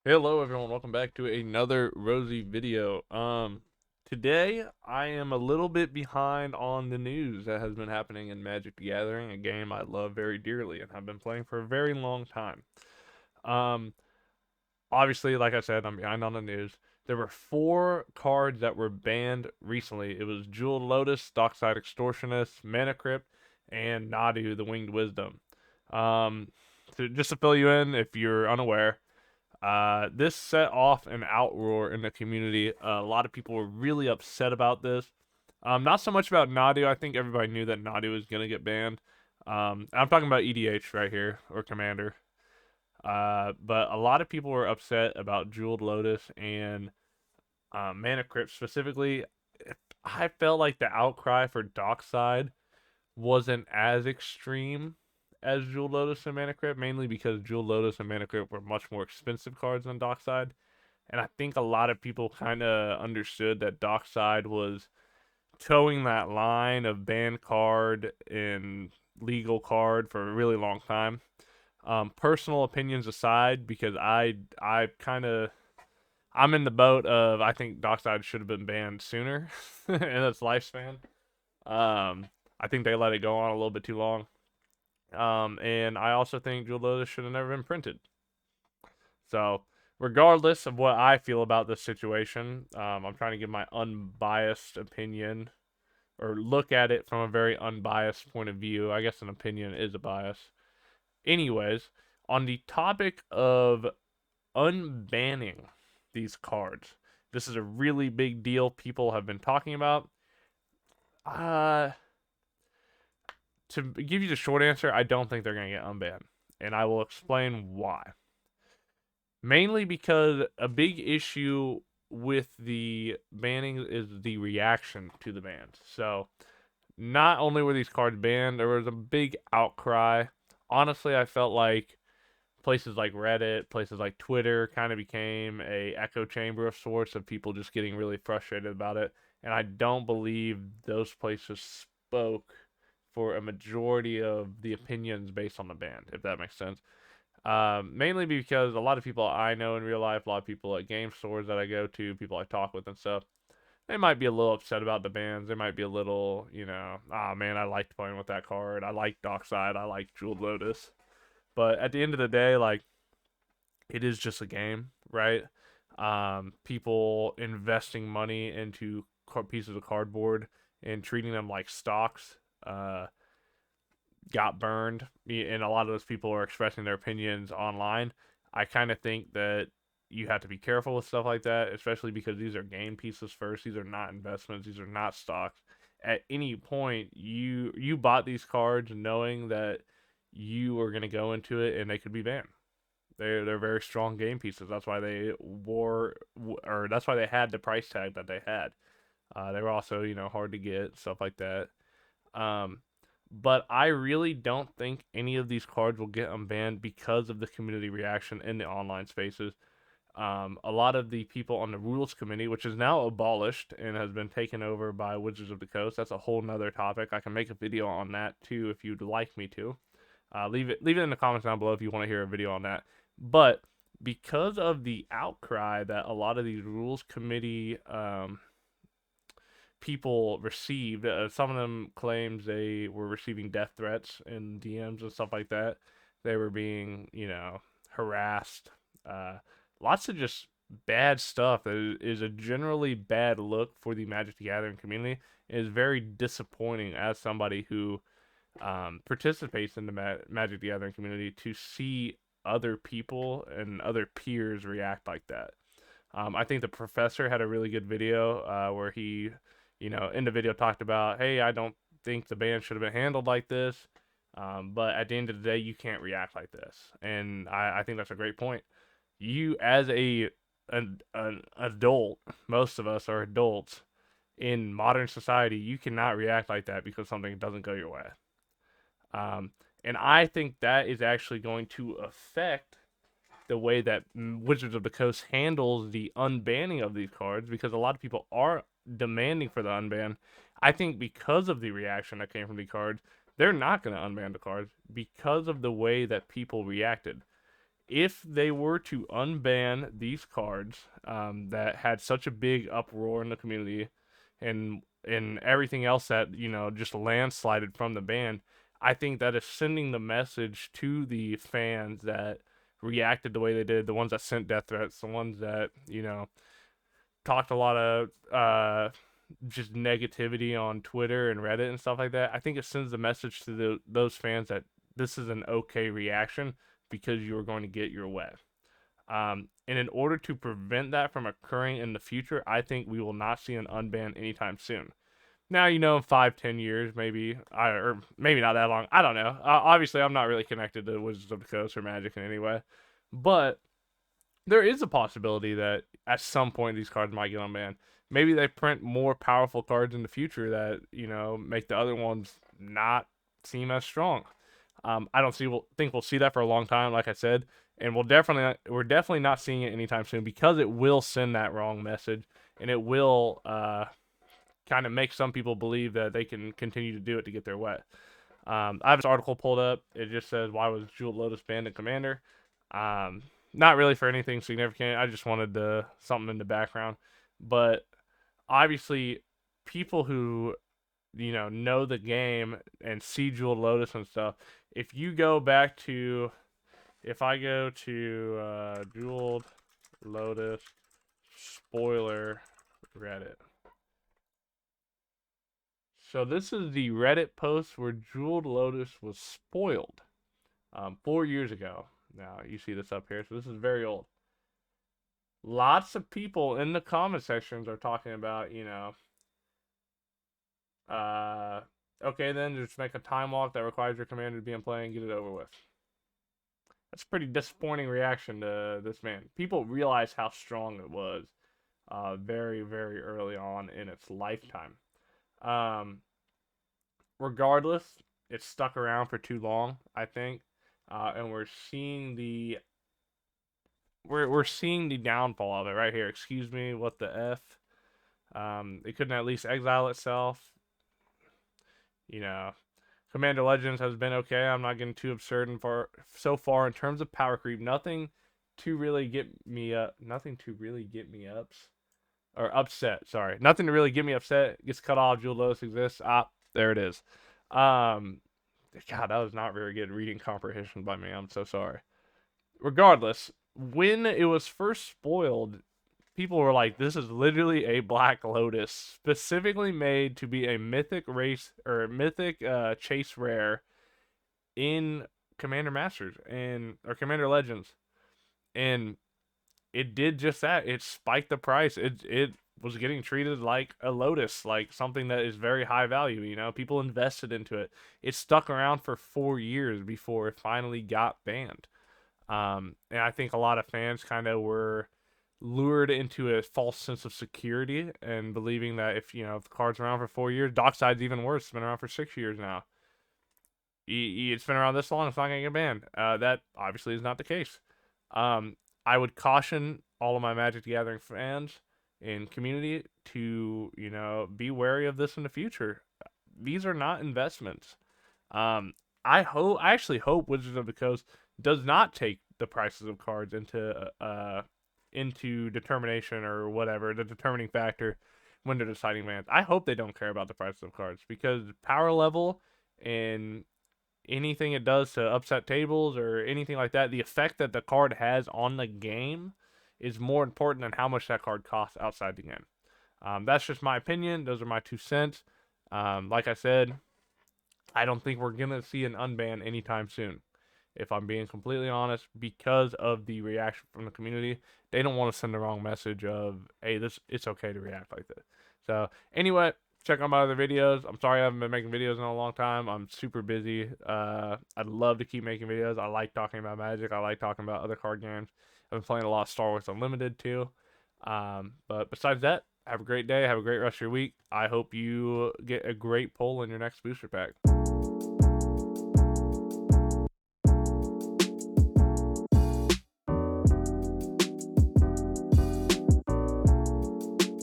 Hello everyone, welcome back to another Rosie video. Today I am a little bit behind on the news that has been happening in Magic the Gathering, a game I love very dearly and have been playing for a very long time. Um, Obviously, like I said, I'm behind on the news. There were four cards that were banned recently. It was Jeweled Lotus, Dockside Extortionist, Mana Crypt, and Nadu, the Winged Wisdom. Um, just to fill you in, if you're unaware, this set off an outroar in the community. A lot of people were really upset about this. Not so much about Nadu. I think everybody knew that Nadu was gonna get banned. I'm talking about EDH right here, or Commander. But a lot of people were upset about Jeweled Lotus and Mana Crypt specifically. I felt like the outcry for Dockside wasn't as extreme as Jewel Lotus and Mana Crypt, mainly because Jewel Lotus and Mana Crypt were much more expensive cards than Dockside. And I think a lot of people kind of understood that Dockside was towing that line of banned card and legal card for a really long time. Personal opinions aside, because I kind of I'm in the boat of I think Dockside should have been banned sooner in its lifespan. Um, I think they let it go on a little bit too long. And I also think Jewel Lotus should have never been printed. So, regardless of what I feel about this situation, I'm trying to give my unbiased opinion or look at it from a very unbiased point of view. I guess an opinion is a bias. Anyways, on the topic of unbanning these cards, this is a really big deal people have been talking about. Uh, to give you the short answer, I don't think they're going to get unbanned. And I will explain why. Mainly because a big issue with the banning is the reaction to the bans. So, not only were these cards banned, there was a big outcry. Honestly, I felt like places like Reddit, places like Twitter kind of became a echo chamber of sorts of people just getting really frustrated about it. And I don't believe those places spoke for a majority of the opinions based on the ban, if that makes sense. Mainly because a lot of people I know in real life, a lot of people at game stores that I go to, people I talk with and stuff, they might be a little upset about the bans. They might be a little, ah, man, I liked playing with that card. I like Dockside. I like Jeweled Lotus. But at the end of the day, like, it is just a game, right? People investing money into pieces of cardboard and treating them like stocks uh, got burned, and a lot of those people are expressing their opinions online. I kind of think that you have to be careful with stuff like that, especially because these are game pieces first. These are not investments. These are not stocks. At any point, you bought these cards knowing that you are going to go into it and they could be banned. They're very strong game pieces. That's why they wore, or that's why they had the price tag that they had. They were also hard to get, stuff like that. Um, but I really don't think any of these cards will get unbanned because of the community reaction in the online spaces. A lot of the people on the rules committee, which is now abolished and has been taken over by Wizards of the Coast, that's a whole nother topic. I can make a video on that too if you'd like me to. Leave it in the comments down below if you want to hear a video on that. But because of the outcry that a lot of these rules committee people received. Some of them claims they were receiving death threats in DMs and stuff like that. They were being, harassed. Lots of just bad stuff that is a generally bad look for the Magic the Gathering community. It is very disappointing as somebody who participates in the Magic the Gathering community to see other people and other peers react like that. I think the professor had a really good video where he, in the video talked about, hey, I don't think the ban should have been handled like this. But at the end of the day, you can't react like this. And I think that's a great point. You, as an adult, most of us are adults in modern society, you cannot react like that because something doesn't go your way. Um, and I think that is actually going to affect the way that Wizards of the Coast handles the unbanning of these cards because a lot of people are demanding for the unban. I think because of the reaction that came from the cards, they're not going to unban the cards because of the way that people reacted. if they were to unban these cards that had such a big uproar in the community and everything else that, just landslided from the ban, I think that is sending the message to the fans that reacted the way they did, the ones that sent death threats, the ones that, talked a lot of just negativity on Twitter and Reddit and stuff like that. I think it sends the message to those fans that this is an okay reaction because you are going to get your way. And in order to prevent that from occurring in the future, I think we will not see an unban anytime soon. Now, in 5, 10 years, maybe, or maybe not that long. I don't know. Obviously, I'm not really connected to Wizards of the Coast or Magic in any way, but there is a possibility that at some point these cards might get unbanned. Maybe they print more powerful cards in the future that make the other ones not seem as strong. I don't think we'll see that for a long time, like I said, and we're definitely not seeing it anytime soon because it will send that wrong message, and it will kind of make some people believe that they can continue to do it to get their way. I have this article pulled up. It just says, "Why was Jeweled Lotus banned in Commander?" Not really for anything significant. I just wanted something in the background, but obviously, people who know the game and see Jeweled Lotus and stuff. If you go back to, if I go to Jeweled Lotus spoiler Reddit. So this is the Reddit post where Jeweled Lotus was spoiled 4 years ago. Now you see this up here, so this is very old. Lots of people in the comment sections are talking about, okay, then just make a time walk that requires your commander to be in play and get it over with. That's a pretty disappointing reaction to this man. People realize how strong it was very, very early on in its lifetime. Regardless, it's stuck around for too long, I think, and we're seeing the downfall of it right here. Excuse me, what the f? It couldn't at least exile itself. Commander Legends has been okay. I'm not getting too absurd so far in terms of power creep. Nothing to really get me up. Nothing to really get me upset. Sorry, nothing to really get me upset. Gets cut off. Jeweled Lotus exists. There it is. God, that was not very good reading comprehension by me. I'm so sorry. Regardless, when it was first spoiled, people were like, this is literally a Black Lotus specifically made to be a mythic race or mythic chase rare in Commander Masters or Commander Legends. And it did just that. It spiked the price. It was getting treated like a Lotus, like something that is very high value. People invested into it. It stuck around for 4 years before it finally got banned. And I think a lot of fans kind of were lured into a false sense of security and believing that if the card's around for 4 years, Dockside's even worse. It's been around for 6 years now. It's been around this long. It's not going to get banned. That obviously is not the case. I would caution all of my Magic the Gathering fans and community to, be wary of this in the future. These are not investments. I actually hope Wizards of the Coast does not take the prices of cards into determination or whatever, the determining factor when they're deciding bans. I hope they don't care about the prices of cards because power level and anything it does to upset tables or anything like that, the effect that the card has on the game is more important than how much that card costs outside the game. That's just my opinion. Those are my 2 cents. Like I said, I don't think we're going to see an unban anytime soon. If I'm being completely honest, because of the reaction from the community, they don't want to send the wrong message of, hey, it's okay to react like this. So anyway, check out my other videos. I'm sorry I haven't been making videos in a long time. I'm super busy. I'd love to keep making videos. I like talking about Magic. I like talking about other card games. I've been playing a lot of Star Wars Unlimited too. But besides that, have a great day. Have a great rest of your week. I hope you get a great pull in your next booster pack.